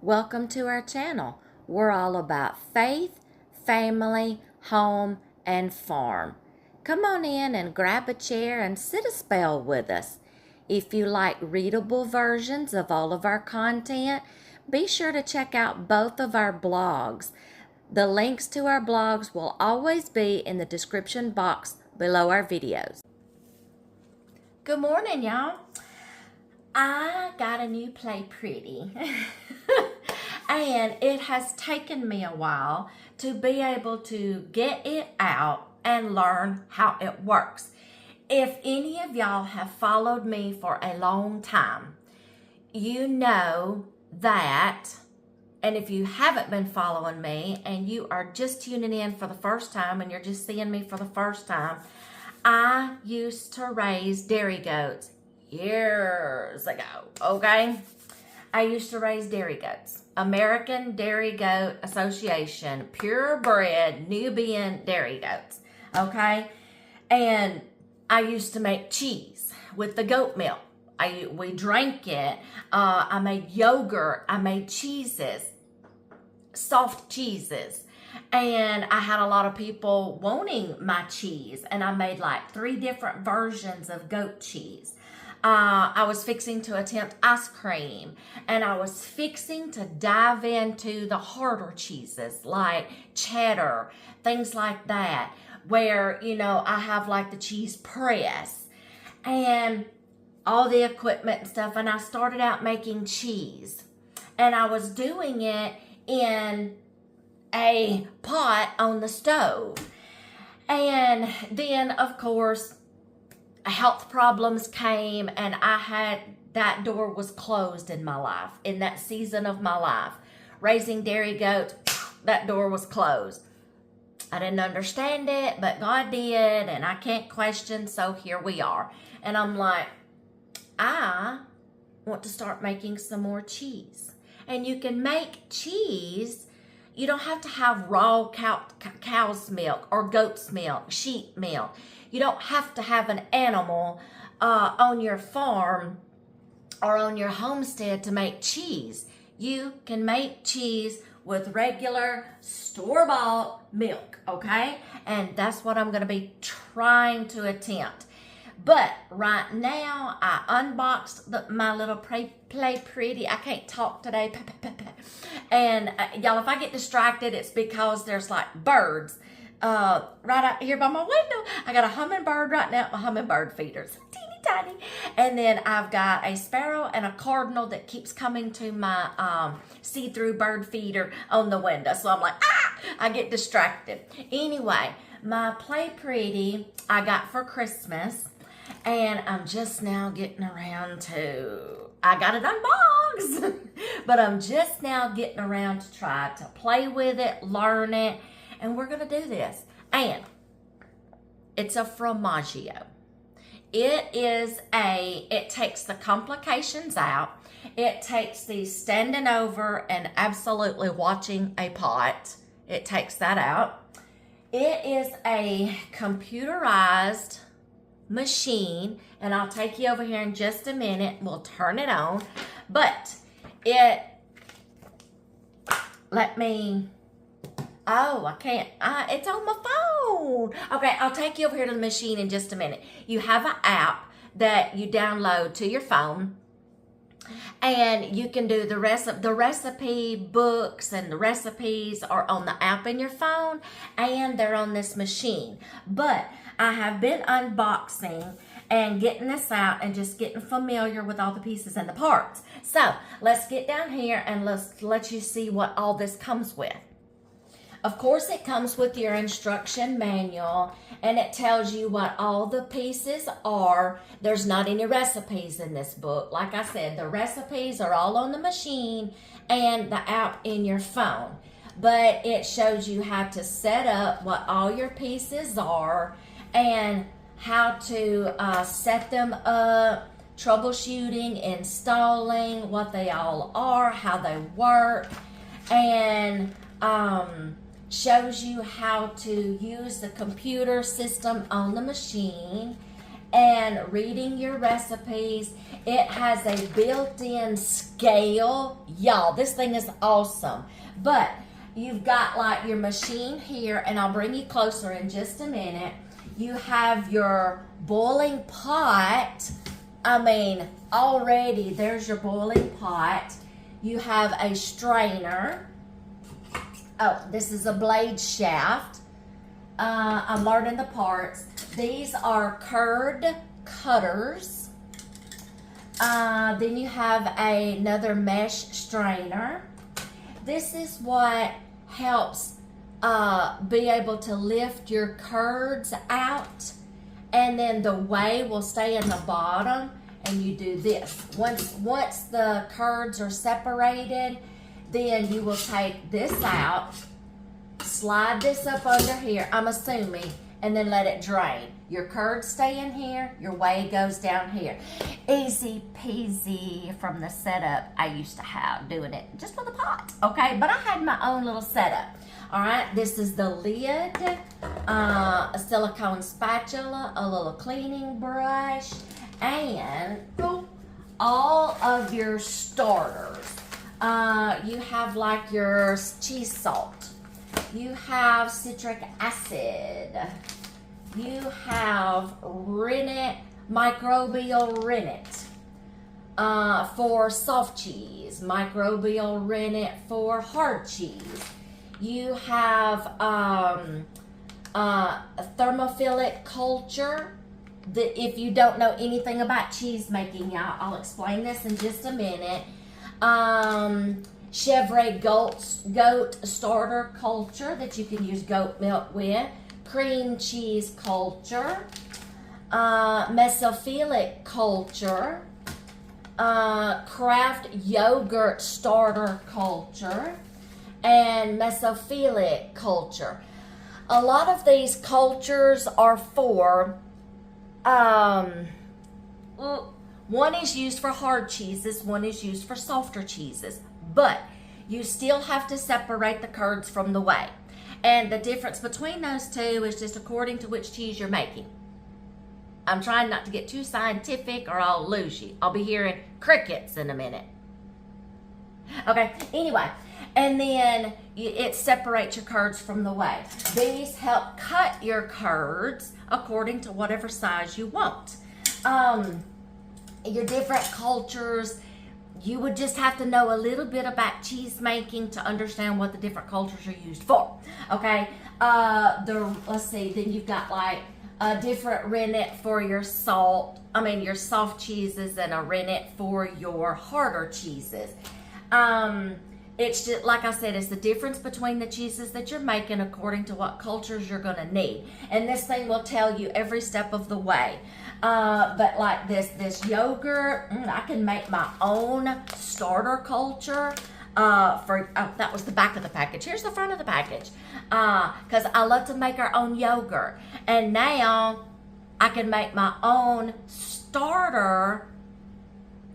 Welcome to our channel. We're all about faith, family, home, and farm. Come on in and grab a chair and sit a spell with us. If you like readable versions of all of our content, be sure to check out both of our blogs. The links to our blogs will always be in the description box below our videos. Good morning, y'all. I got a new Play Pretty. And it has taken me a while to be able to get it out and learn how it works. If any of y'all have followed me for a long time, you know that, and if you haven't been following me and you are just tuning in for the first time and you're just seeing me for the first time, I used to raise dairy goats years ago, okay? I used to raise dairy goats. American Dairy Goat Association, purebred Nubian dairy goats, okay? And I used to make cheese with the goat milk. We drank it. I made yogurt. I made cheeses, soft cheeses. And I had a lot of people wanting my cheese. And I made like 3 different versions of goat cheese. I was fixing to attempt ice cream, and I was fixing to dive into the harder cheeses like cheddar, things like that, where, you know, I have like the cheese press and all the equipment and stuff. And I started out making cheese, and I was doing it in a pot on the stove. And then, of course, health problems came, and that door was closed in my life, in that season of my life. Raising dairy goats, that door was closed. I didn't understand it, but God did, and I can't question, so here we are. And I'm like, I want to start making some more cheese. And you can make cheese. You don't have to have raw cow's milk or goat's milk, sheep milk. You don't have to have an animal on your farm or on your homestead to make cheese. You can make cheese with regular store-bought milk, okay? And that's what I'm going to be trying to attempt. But right now, I unboxed my little Play Pretty. I can't talk today. And y'all, if I get distracted, it's because there's like birds right out here by my window. I got a hummingbird right now, my hummingbird feeders, teeny tiny. And then I've got a sparrow and a cardinal that keeps coming to my see-through bird feeder on the window. So I'm like, I get distracted. Anyway, my Play Pretty I got for Christmas. And I'm just now getting around to, I got it unboxed, but I'm just now getting around to try to play with it, learn it, and we're going to do this. And it's a Fromaggio. It takes the complications out. It takes the standing over and absolutely watching a pot. It takes that out. It is a computerized machine, and I'll take you over here in just a minute. We'll turn it on, but I can't, it's on my phone. Okay, I'll take you over here to the machine in just a minute. You have an app that you download to your phone, and you can do the recipe books, and the recipes are on the app in your phone, and they're on this machine. But I have been unboxing and getting this out and just getting familiar with all the pieces and the parts. So let's get down here and let's let you see what all this comes with. Of course, it comes with your instruction manual, and it tells you what all the pieces are. There's not any recipes in this book. Like I said, the recipes are all on the machine and the app in your phone. But it shows you how to set up what all your pieces are and how to set them up, troubleshooting, installing, what they all are, how they work, and shows you how to use the computer system on the machine, and reading your recipes. It has a built-in scale. Y'all, this thing is awesome. But you've got like your machine here, and I'll bring you closer in just a minute. You have your boiling pot. I mean, already there's your boiling pot. You have a strainer. Oh, this is a blade shaft. I'm learning the parts. These are curd cutters. Then you have another mesh strainer. This is what helps be able to lift your curds out, and then the whey will stay in the bottom, and you do this. Once the curds are separated, then you will take this out, slide this up under here, I'm assuming, and then let it drain. Your curds stay in here, your whey goes down here. Easy peasy from the setup I used to have doing it just with a pot, okay? But I had my own little setup. All right, this is the lid, a silicone spatula, a little cleaning brush, and all of your starters. You have like your cheese salt. You have citric acid. You have rennet, microbial rennet for soft cheese, microbial rennet for hard cheese. You have thermophilic culture. If you don't know anything about cheese making, y'all, I'll explain this in just a minute. Chevre goat starter culture that you can use goat milk with. Cream cheese culture. Mesophilic culture. Kraft yogurt starter culture. And mesophilic culture. A lot of these cultures are for, one is used for hard cheeses, one is used for softer cheeses, but you still have to separate the curds from the whey. And the difference between those two is just according to which cheese you're making. I'm trying not to get too scientific or I'll lose you. I'll be hearing crickets in a minute. Okay, anyway. And then it separates your curds from the whey. These help cut your curds according to whatever size you want. Your different cultures, you would just have to know a little bit about cheese making to understand what the different cultures are used for. Okay, let's see, then you've got like a different rennet for your your soft cheeses, and a rennet for your harder cheeses. It's just, like I said, it's the difference between the cheeses that you're making according to what cultures you're going to need. And this thing will tell you every step of the way. But like this yogurt, I can make my own starter culture. That was the back of the package. Here's the front of the package. Because I love to make our own yogurt. And now I can make my own starter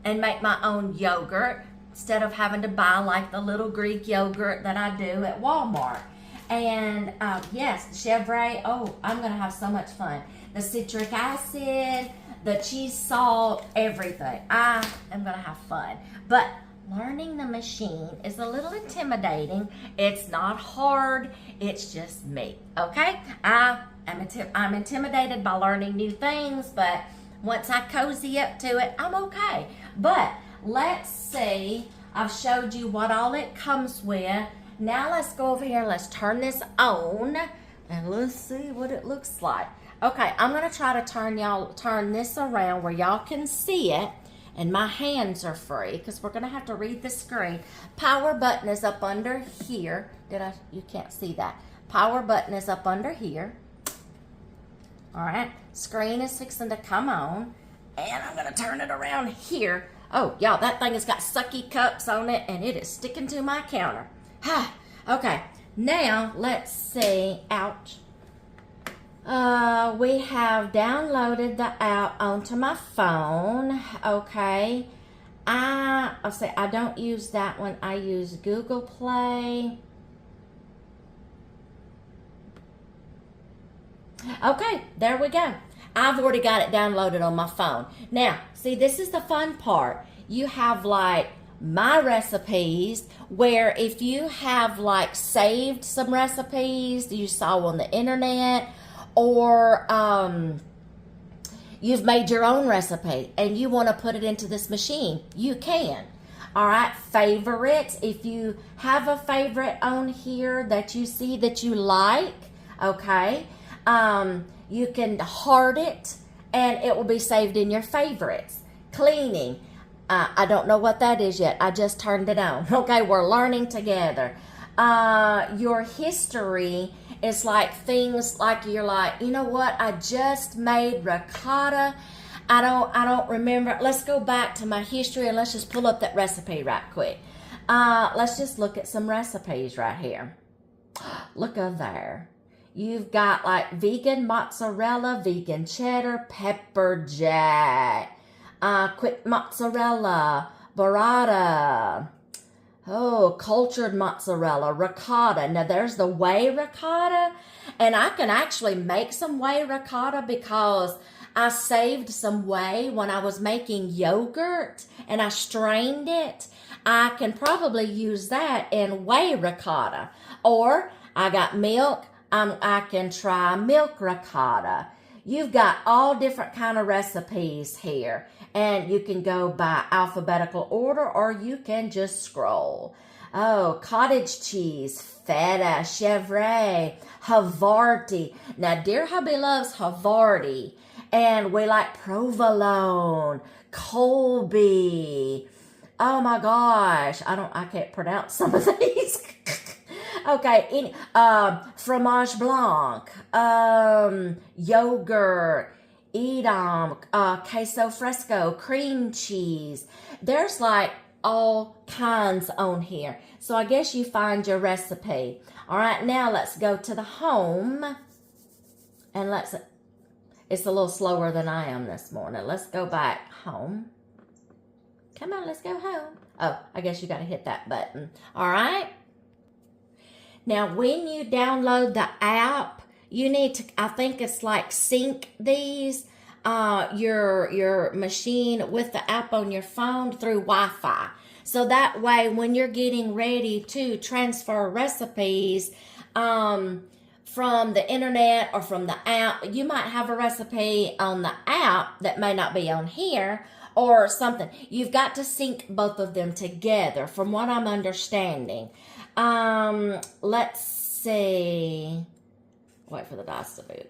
and make my own yogurt, instead of having to buy like the little Greek yogurt that I do at Walmart. And yes, Chevre, I'm going to have so much fun. The citric acid, the cheese salt, everything. I am going to have fun. But learning the machine is a little intimidating. It's not hard. It's just me, okay? I'm intimidated by learning new things, but once I cozy up to it, I'm okay. But let's see, I've showed you what all it comes with. Now let's go over here, let's turn this on, and let's see what it looks like. Okay, I'm gonna try to turn this around where y'all can see it, and my hands are free, because we're gonna have to read the screen. Power button is up under here. You can't see that. Power button is up under here. All right, screen is fixing to come on, and I'm gonna turn it around here. Oh, y'all, that thing has got sucky cups on it, and it is sticking to my counter. Okay, now let's see. Ouch. We have downloaded the app onto my phone. Okay. I'll say I don't use that one. I use Google Play. Okay, there we go. I've already got it downloaded on my phone. Now, see, this is the fun part. You have like my recipes, where if you have like saved some recipes that you saw on the internet, or you've made your own recipe and you want to put it into this machine, you can. All right, favorites. If you have a favorite on here that you see that you like, okay, you can heart it and it will be saved in your favorites. Cleaning. I don't know what that is yet. I just turned it on. Okay, we're learning together. Your history is like things like you're like, you know what? I just made ricotta. I don't remember. Let's go back to my history and let's just pull up that recipe right quick. Let's just look at some recipes right here. Look over there. You've got like vegan mozzarella, vegan cheddar, pepper jack, quick mozzarella, burrata. Oh, cultured mozzarella, ricotta. Now there's the whey ricotta, and I can actually make some whey ricotta because I saved some whey when I was making yogurt and I strained it. I can probably use that in whey ricotta. Or I got milk, I can try milk ricotta. You've got all different kind of recipes here, and you can go by alphabetical order or you can just scroll. Oh, cottage cheese, feta, chèvre, Havarti. Now, dear hubby loves Havarti, and we like provolone, Colby. Oh my gosh, I can't pronounce some of these. Okay, fromage blanc, yogurt, Edam, queso fresco, cream cheese. There's like all kinds on here. So I guess you find your recipe. All right, now let's go to the home. And it's a little slower than I am this morning. Let's go back home. Come on, let's go home. Oh, I guess you got to hit that button. All right. Now, when you download the app, you need to, I think it's like sync these, your machine with the app on your phone through Wi-Fi. So that way, when you're getting ready to transfer recipes from the internet or from the app, you might have a recipe on the app that may not be on here or something. You've got to sync both of them together, from what I'm understanding. Let's see. Wait for the dice to boot.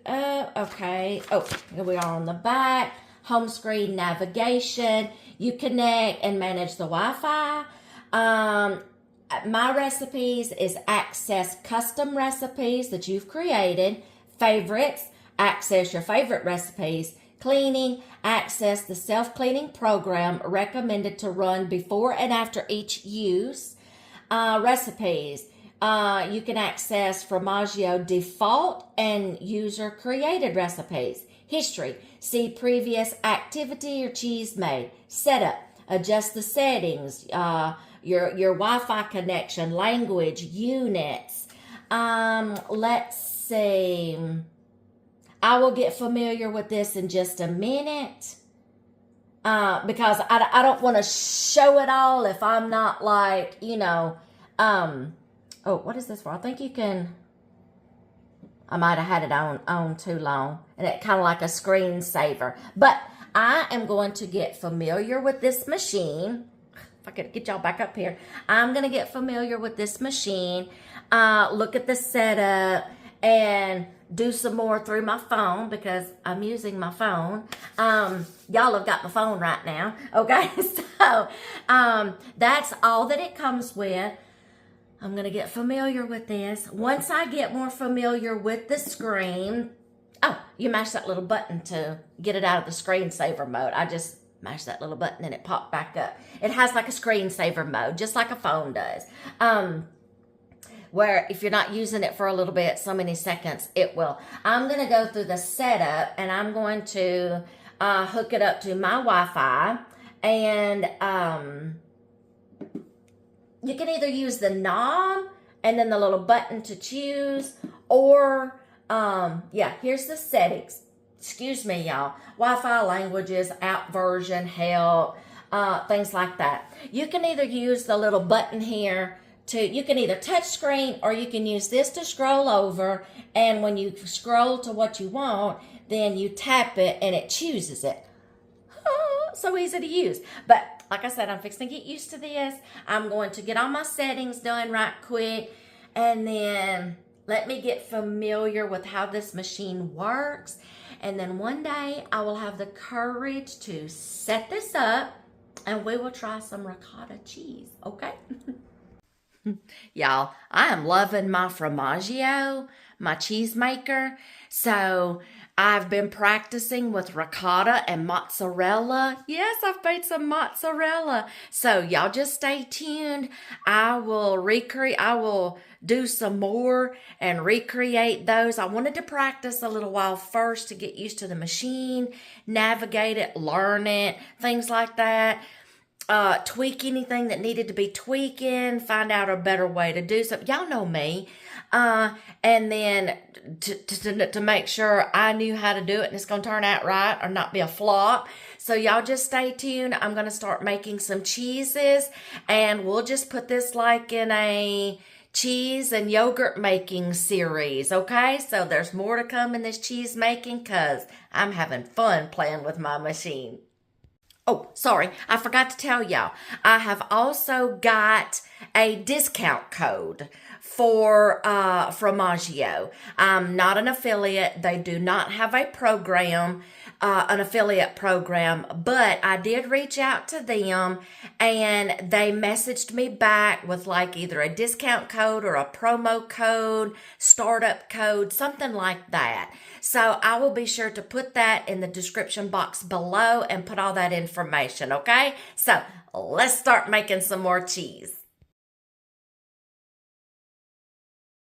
Okay. Oh, here we are on the back. Home screen navigation. You connect and manage the Wi-Fi. My recipes is access custom recipes that you've created. Favorites, access your favorite recipes. Cleaning, access the self-cleaning program recommended to run before and after each use. Recipes, you can access Fromaggio default and user created recipes. History, see previous activity or cheese made. Setup, adjust the settings, your Wi-Fi connection, language, units. Let's see. I will get familiar with this in just a minute. Because I don't want to show it all if I'm not like, oh, what is this for? I think you can, I might have had it on too long, and it kind of like a screensaver. But I am going to get familiar with this machine. If I could get y'all back up here. I'm going to get familiar with this machine, look at the setup, and do some more through my phone because I'm using my phone. Y'all have got my phone right now. Okay, so that's all that it comes with. I'm going to get familiar with this. Once I get more familiar with the screen, oh, you mash that little button to get it out of the screensaver mode. I just mashed that little button and it popped back up. It has like a screensaver mode, just like a phone does. Where if you're not using it for a little bit, so many seconds, it will. I'm going to go through the setup and I'm going to hook it up to my Wi-Fi. And you can either use the knob and then the little button to choose, or, yeah, here's the settings. excuse me, y'all, Wi-Fi languages, app version, help, things like that. You can either use the little button here you can either touch screen, or you can use this to scroll over, and when you scroll to what you want, then you tap it and it chooses it. So easy to use. But like I said, I'm fixing to get used to this. I'm going to get all my settings done right quick, and then let me get familiar with how this machine works. And then one day I will have the courage to set this up, and we will try some ricotta cheese, okay? Y'all, I am loving my Fromaggio, my cheese maker. So I've been practicing with ricotta and mozzarella. Yes, I've made some mozzarella. So y'all just stay tuned. I will do some more and recreate those. I wanted to practice a little while first to get used to the machine, navigate it, learn it, things like that. Tweak anything that needed to be tweaking, find out a better way to do so. Y'all know me. And then to make sure I knew how to do it and it's going to turn out right or not be a flop. So y'all just stay tuned. I'm going to start making some cheeses, and we'll just put this like in a cheese and yogurt making series, okay? So there's more to come in this cheese making because I'm having fun playing with my machine. Oh, sorry, I forgot to tell y'all. I have also got a discount code for Fromaggio. I'm not an affiliate. They do not have a program, an affiliate program, but I did reach out to them, and they messaged me back with like either a discount code or a promo code, startup code, something like that. So I will be sure to put that in the description box below and put all that information, okay? So let's start making some more cheese.